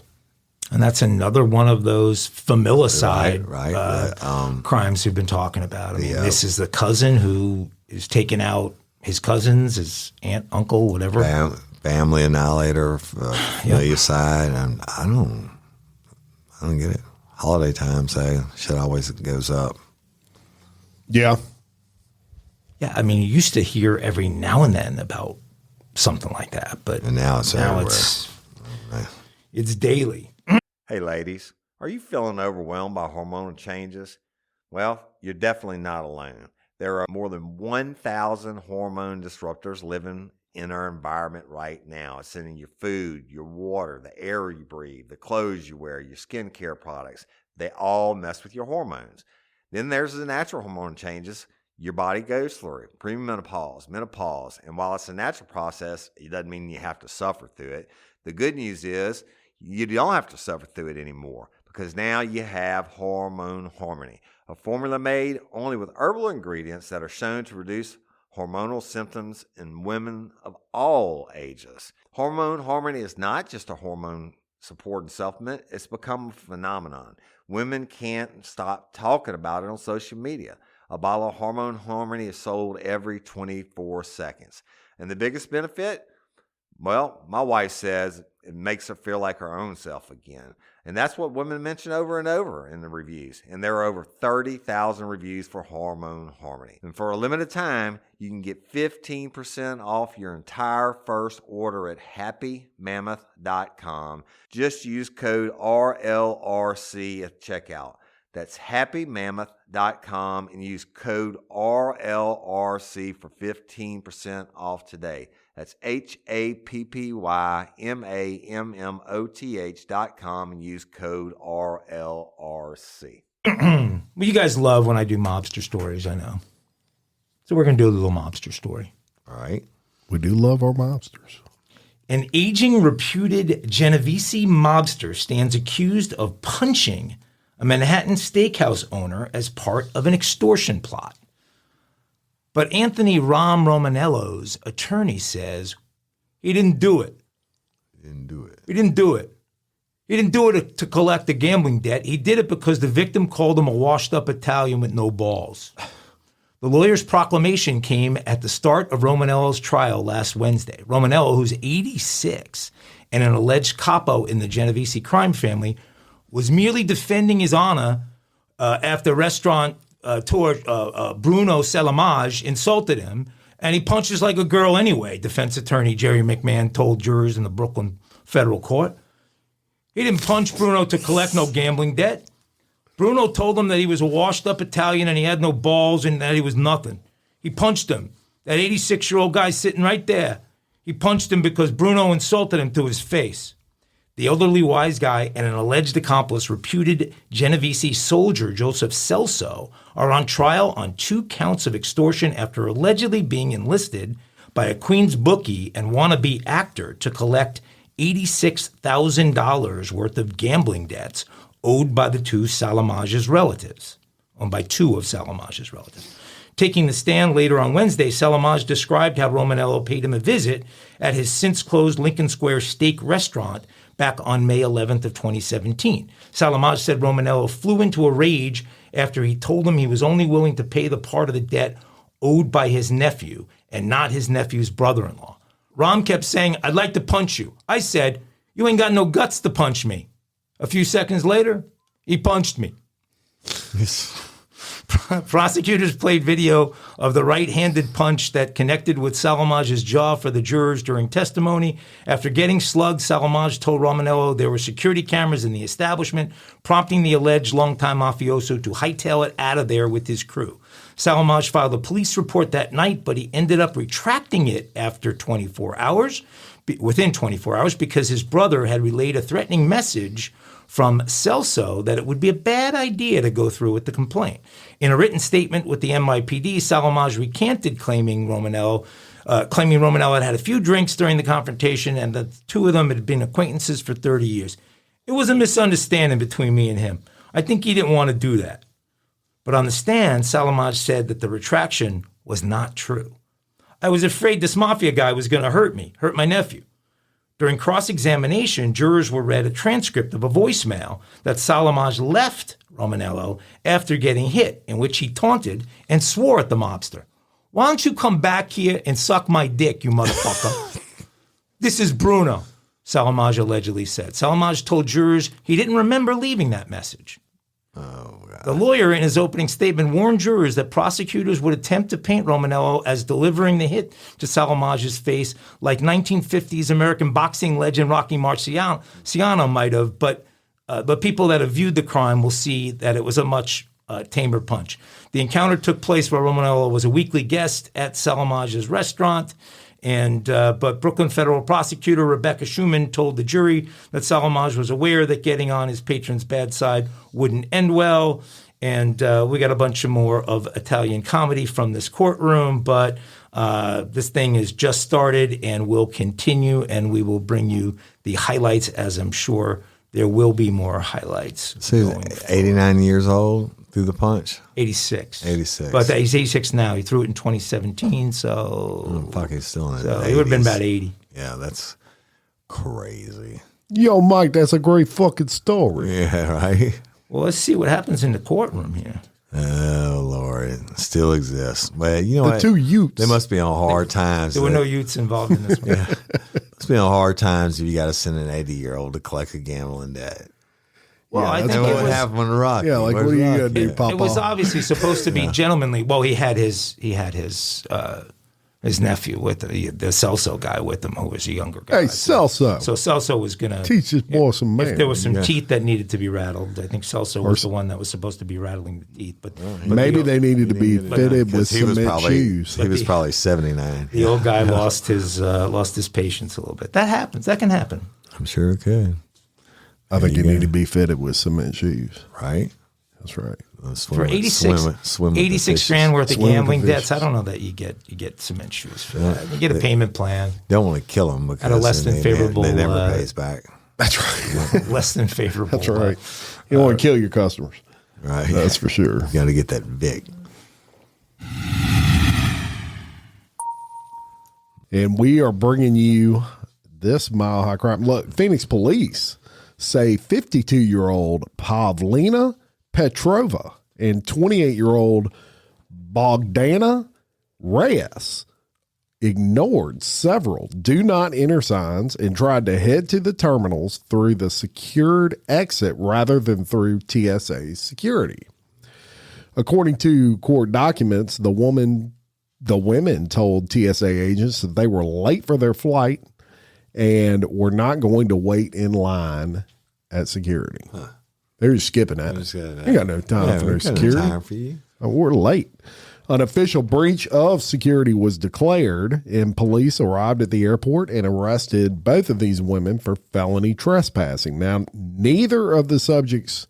And that's another one of those familicide Right. crimes we've been talking about. I mean, this is the cousin who is taking out his cousins, his aunt, uncle, whatever. Family annihilator, familicide, and I don't get it. Holiday time, say shit always goes up. Yeah. Yeah, I mean, you used to hear every now and then about something like that, but And now it's everywhere. It's daily. Hey, ladies, are you feeling overwhelmed by hormonal changes? Well, you're definitely not alone. There are more than 1,000 hormone disruptors living in our environment right now. It's in your food, your water, the air you breathe, the clothes you wear, your skincare products. They all mess with your hormones. Then there's the natural hormone changes your body goes through, premenopause, menopause. And while it's a natural process, it doesn't mean you have to suffer through it. The good news is you don't have to suffer through it anymore, because now you have Hormone Harmony, a formula made only with herbal ingredients that are shown to reduce hormonal symptoms in women of all ages. Hormone Harmony is not just a hormone support and supplement. It's become a phenomenon. Women can't stop talking about it on social media. A bottle of Hormone Harmony is sold every 24 seconds. And the biggest benefit? Well, my wife says it makes her feel like her own self again. And that's what women mention over and over in the reviews. And there are over 30,000 reviews for Hormone Harmony. And for a limited time, you can get 15% off your entire first order at happymammoth.com. Just use code RLRC at checkout. That's happymammoth.com and use code RLRC for 15% off today. That's happymammoth.com and use code RLRC. Well, you guys love when I do mobster stories, I know. So we're going to do a little mobster story. All right. We do love our mobsters. An aging, reputed Genovese mobster stands accused of punching a Manhattan steakhouse owner as part of an extortion plot. But Anthony Romanello's attorney says he didn't do it. He didn't do it. He didn't do it. He didn't do it to collect a gambling debt. He did it because the victim called him a washed-up Italian with no balls. The lawyer's proclamation came at the start of Romanello's trial last Wednesday. Romanello, who's 86 and an alleged capo in the Genovese crime family, was merely defending his honor after restaurant tour Bruno Salamage insulted him, and he punches like a girl anyway, defense attorney Jerry McMahon told jurors in the Brooklyn federal court. He didn't punch Bruno to collect no gambling debt. Bruno told him that he was a washed-up Italian and he had no balls and that he was nothing. He punched him. That 86-year-old guy sitting right there, he punched him because Bruno insulted him to his face. The elderly wise guy and an alleged accomplice, reputed Genovese soldier Joseph Celso, are on trial on 2 counts of extortion after allegedly being enlisted by a Queens bookie and wannabe actor to collect $86,000 worth of gambling debts owed by the 2 Salamage's relatives, owned by 2 of Salamage's relatives. Taking the stand later on Wednesday, Salamage described how Romanello paid him a visit at his since-closed Lincoln Square steak restaurant back on May 11th of 2017. Salamage said Romanello flew into a rage after he told him he was only willing to pay the part of the debt owed by his nephew and not his nephew's brother-in-law. Rom kept saying, "I'd like to punch you." I said, "You ain't got no guts to punch me." A few seconds later, he punched me. Prosecutors played video of the right-handed punch that connected with Salamage's jaw for the jurors during testimony. After getting slugged, Salamage told Romanello there were security cameras in the establishment, prompting the alleged longtime mafioso to hightail it out of there with his crew. Salamage filed a police report that night, but he ended up retracting it after 24 hours, within 24 hours, because his brother had relayed a threatening message from Celso that it would be a bad idea to go through with the complaint. In a written statement with the NYPD, Salamage recanted claiming Romanello had had a few drinks during the confrontation and the 2 of them had been acquaintances for 30 years. It was a misunderstanding between me and him. I think he didn't want to do that. But on the stand, Salamage said that the retraction was not true. I was afraid this mafia guy was going to hurt my nephew. During cross-examination, jurors were read a transcript of a voicemail that Salamage left Romanello after getting hit, in which he taunted and swore at the mobster. "Why don't you come back here and suck my dick, you motherfucker?" "This is Bruno," Salamage allegedly said. Salamage told jurors he didn't remember leaving that message. Oh, God. The lawyer, in his opening statement, warned jurors that prosecutors would attempt to paint Romanello as delivering the hit to Salamage's face like 1950s American boxing legend Rocky Marciano might have, but people that have viewed the crime will see that it was a much tamer punch. The encounter took place while Romanello was a weekly guest at Salamage's restaurant, but Brooklyn federal prosecutor Rebecca Schuman told the jury that Salamage was aware that getting on his patron's bad side wouldn't end well. And we got a bunch of more of Italian comedy from this courtroom, but this thing has just started and will continue, and we will bring you the highlights, as I'm sure there will be more highlights. So he's 89 years old through the punch? 86. 86. But he's 86 now. He threw it in 2017, so... Fuck, he's still in his So he would have been about 80. Yeah, that's crazy. Yo, Mike, that's a great fucking story. Yeah, right? Well, let's see what happens in the courtroom here. Oh, Lord. It still exists. Well, you know The what? two Utes. They must be on hard times. There were no youths involved in this one. Must be on hard times if you got to send an 80-year-old to collect a gambling debt. Well, I think And it what was, happened to Rocky? Yeah, like, Where's what are you going to Rocky do, at? Papa? it was obviously supposed to be gentlemanly. Well, he had his nephew with the Celso guy with him, who was a younger guy. Hey, Celso. So Celso was going to Teach this boy some man. If there was some teeth that needed to be rattled, I think Celso was the one that was supposed to be rattling the teeth. But Maybe they needed to be fitted with He was cement probably shoes. he was probably 79. the old guy lost his patience a little bit. That happens. That can happen. I'm sure it could. I think you need to be fitted with cement shoes. Right? That's right. For 86 grand worth of Swim with gambling the debts, fishes. I don't know that you get cement shoes for that. You get a payment plan, Don't want to kill them because At a less than favorable, they never pays back. That's right. less than favorable. That's right. You don't want to kill your customers. Right? That's for sure. You got to get that Vic. And we are bringing you this Mile High Crime. Look, Phoenix police say 52-year-old Pavlina Petrova and 28-year-old Bogdana Reyes ignored several do not enter signs and tried to head to the terminals through the secured exit rather than through TSA security. According to court documents, the women told TSA agents that they were late for their flight and were not going to wait in line at security. They were just skipping at it. Ain't got no time for their security. Time for you. We're late. An official breach of security was declared, and police arrived at the airport and arrested both of these women for felony trespassing. Now, neither of the subjects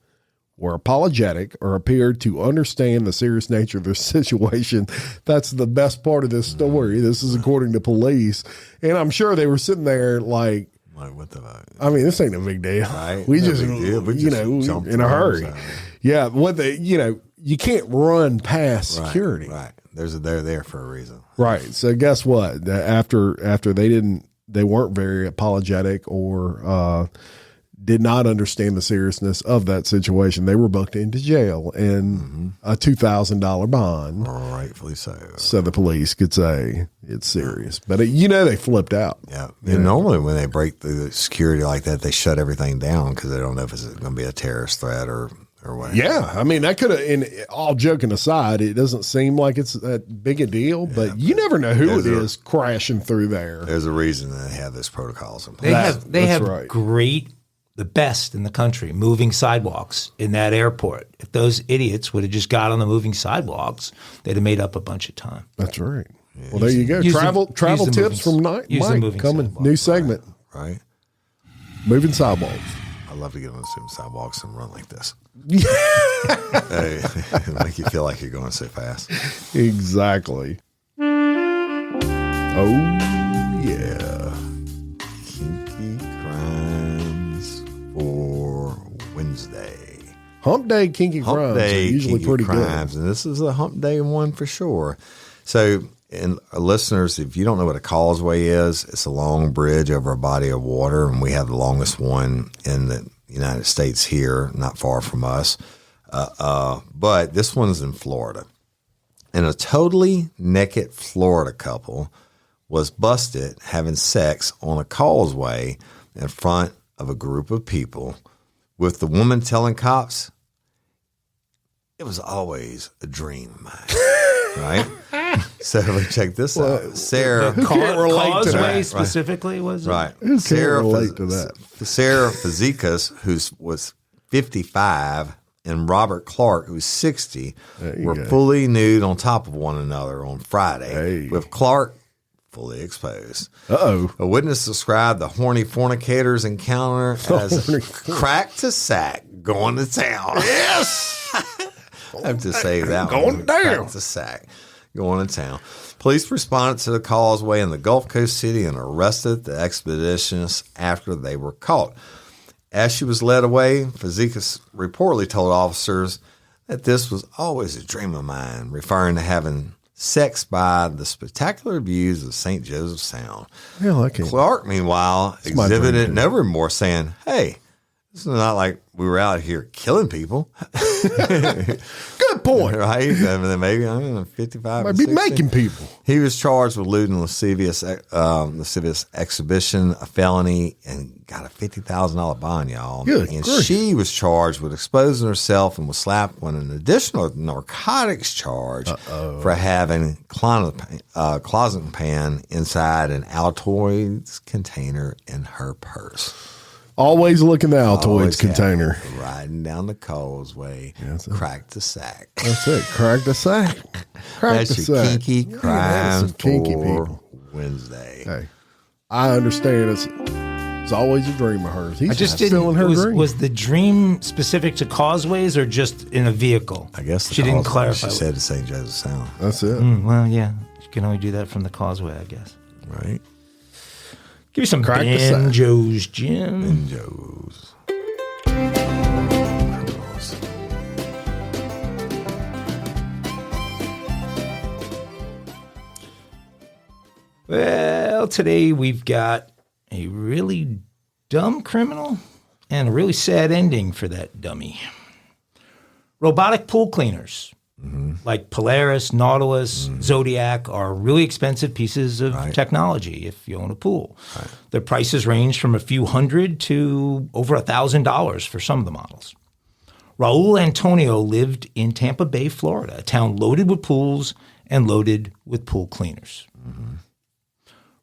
were apologetic or appeared to understand the serious nature of their situation. That's the best part of this story. This is according to police. And I'm sure they were sitting there like, what the fuck? I mean, this ain't a big deal. Right. We No just, big deal. We you just know, jumped in a hurry. through. Yeah. You can't run past security. Right. They're there for a reason. Right. So guess what? After they weren't very apologetic or did not understand the seriousness of that situation. They were booked into jail and a $2,000 bond. Rightfully so. So the police could say it's serious, but they flipped out. Yeah. And normally when they break the security like that, they shut everything down because they don't know if it's going to be a terrorist threat or what. Yeah. I mean, that could have, and all joking aside, it doesn't seem like it's that big a deal, but you never know who it is crashing through there. There's a reason that they have those protocols in place. They have right. the best in the country, moving sidewalks in that airport. If those idiots would have just got on the moving sidewalks, they'd have made up a bunch of time. That's right. Well, there you go. Use Travel the tips moving- from use the Mike moving coming. sidewalk. New segment. Right? Moving sidewalks. I love to get on some sidewalks and run like this. Make you feel like you're going so fast. Exactly. Oh, yeah. Kinky crimes for Wednesday. Hump Day kinky Hump crimes Day are usually kinky pretty crimes, and this is a Hump Day one for sure. So, and listeners, if you don't know what a causeway is, it's a long bridge over a body of water, and we have the longest one in the United States here, not far from us. But this one's in Florida. And a totally naked Florida couple was busted having sex on a causeway in front of a group of people, with the woman telling cops, it was always a dream of mine. Right? So check this out. Sarah, Who can't relate to Causeway that? specifically was it? right? Who can't relate to that? Sarah Fazekas, who was 55, and Robert Clark, who's 60, were go. fully nude on top of one another on Friday, Hey. with Clark fully exposed. Uh-oh. A witness described the horny fornicators encounter as crack to sack going to town. Yes! I have to say that Going one. down. Crack to sack going to town. Police responded to the causeway in the Gulf Coast city and arrested the expeditionists after they were caught. As she was led away, Fazekas reportedly told officers that this was always a dream of mine, referring to having sex by the spectacular views of St. Joseph Sound. Hell, I can't. Clark, meanwhile, my dream, exhibited too. no remorse, saying, hey, this is not like we were out here killing people. Good point. Right? I mean, maybe, I don't know, 55 Might or be 60. making people. He was charged with lewd and lascivious exhibition, a felony, and got a $50,000 bond, y'all. Good And grief. she was charged with exposing herself and was slapped with an additional narcotics charge for having clozapam inside an Altoids container in her purse. Always look in the Altoids Always container. have it riding down the causeway, crack the sack. That's it. Crack the sack. Crack That's the your sack. kinky Yeah, crime some kinky for people. Wednesday. Hey, I understand. It's always a dream of hers. He's I just fulfilling didn't. her dream. Was the dream specific to causeways or just in a vehicle? I guess the she didn't causeway, clarify. She said to St. Joseph Sound, That's it. Well, yeah, you can only do that from the causeway, I guess. right? Give me some Crack the sack. banjos, Jim. And Joe's. Criminals. Well, today we've got a really dumb criminal and a really sad ending for that dummy. Robotic pool cleaners like Polaris, Nautilus, Zodiac are really expensive pieces of technology if you own a pool. Their prices range from a few hundred to over $1,000 for some of the models. Raul Antonio lived in Tampa Bay, Florida, a town loaded with pools and loaded with pool cleaners.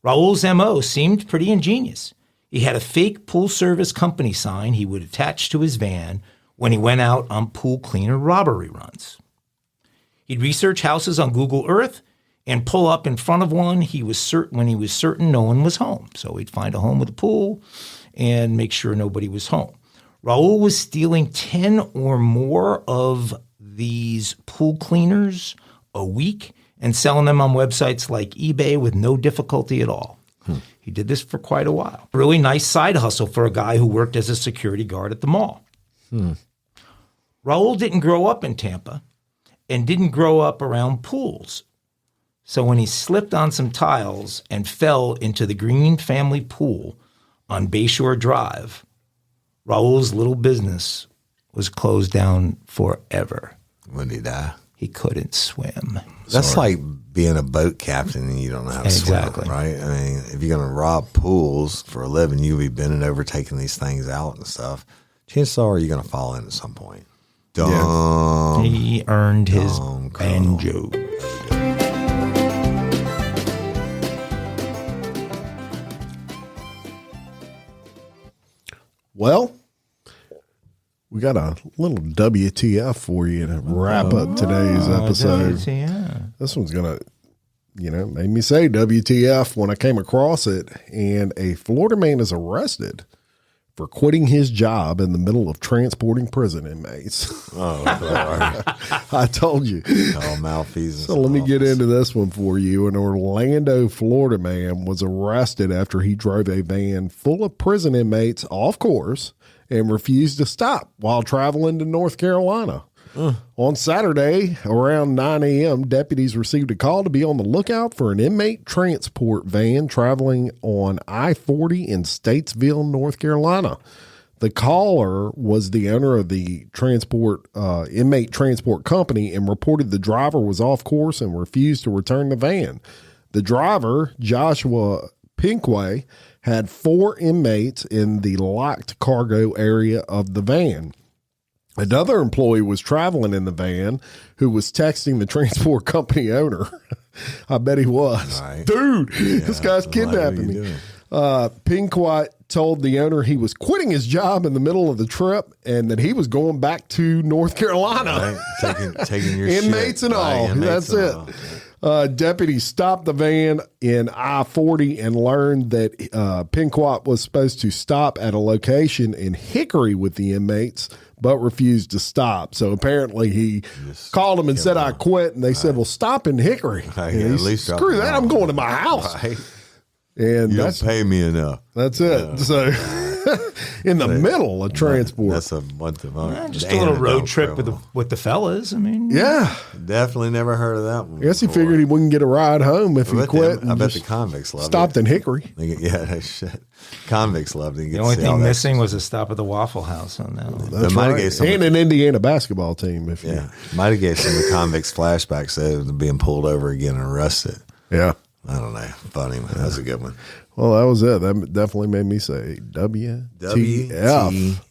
Raul's MO seemed pretty ingenious. He had a fake pool service company sign he would attach to his van when he went out on pool cleaner robbery runs. He'd research houses on Google Earth and pull up in front of one when he was certain no one was home. So he'd find a home with a pool and make sure nobody was home. Raul was stealing 10 or more of these pool cleaners a week and selling them on websites like eBay with no difficulty at all. He did this for quite a while. Really nice side hustle for a guy who worked as a security guard at the mall. Raul didn't grow up in Tampa and didn't grow up around pools. So when he slipped on some tiles and fell into the Green family pool on Bayshore Drive, Raul's little business was closed down forever. When did he die? He couldn't swim. That's like being a boat captain and you don't know how to Exactly. swim, right? I mean, if you're going to rob pools for a living, you'll be bending over, taking these things out and stuff. Chances are you're going to fall in at some point. Dumb. He earned his Criminal. banjo. Well, we got a little WTF for you to wrap up today's episode. Yeah. This one's going to, made me say WTF when I came across it. And a Florida man is arrested for quitting his job in the middle of transporting prison inmates. Oh, Lord. I told you. Oh, malfeasance. So let me get into this one for you. An Orlando, Florida man was arrested after he drove a van full of prison inmates off course and refused to stop while traveling to North Carolina. On Saturday, around 9 a.m., deputies received a call to be on the lookout for an inmate transport van traveling on I-40 in Statesville, North Carolina. The caller was the owner of the inmate transport company and reported the driver was off course and refused to return the van. The driver, Joshua Pinkway, had 4 inmates in the locked cargo area of the van. Another employee was traveling in the van who was texting the transport company owner. I bet he was. Right. Dude, this guy's kidnapping me. Pinkway told the owner he was quitting his job in the middle of the trip and that he was going back to North Carolina. Right. Taking your Inmates shit. and all. Right, inmates That's and it. all. Deputies stopped the van in I-40 and learned that Pinkwat was supposed to stop at a location in Hickory with the inmates, but refused to stop. So apparently he called them and said, I quit. And they said, well, stop in Hickory. Right, And yeah, he at least said, drop screw them that. off. I'm going to my house. Right. And You that's don't pay me enough. it. So in the middle of transport. That's a month of Just a little road trip with the fellas. I mean, Yeah. Definitely never heard of that one. I guess he before. figured he wouldn't get a ride home if he quit. I and bet the just convicts loved stopped it. in Hickory. Yeah, shit. Convicts loved it. the only thing missing was a stop at the Waffle House on that one. That's might have right. gave some- And an Indiana basketball team. If Yeah, might have gave some of the convicts flashbacks of being pulled over again and arrested. yeah. I don't know. Funny, man. That was a good one. Well, that was it. That definitely made me say WTF.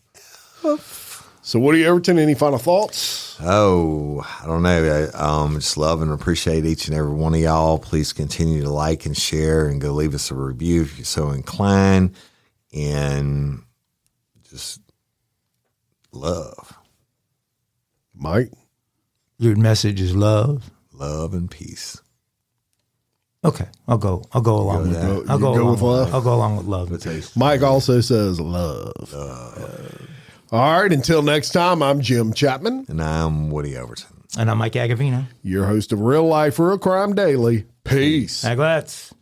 So, Woody Overton, any final thoughts? Oh, I don't know. I just love and appreciate each and every one of y'all. Please continue to like and share and go leave us a review if you're so inclined. And just love. Mike? Your message is love. Love and peace. Okay, I'll go along with that. that. I'll You go go along with love? I'll go along with love. Mike also says love. All right. Until next time, I'm Jim Chapman, And I'm Woody Overton. And I'm Mike Agovino. your host of Real Life, Real Crime Daily. Peace. Aglats.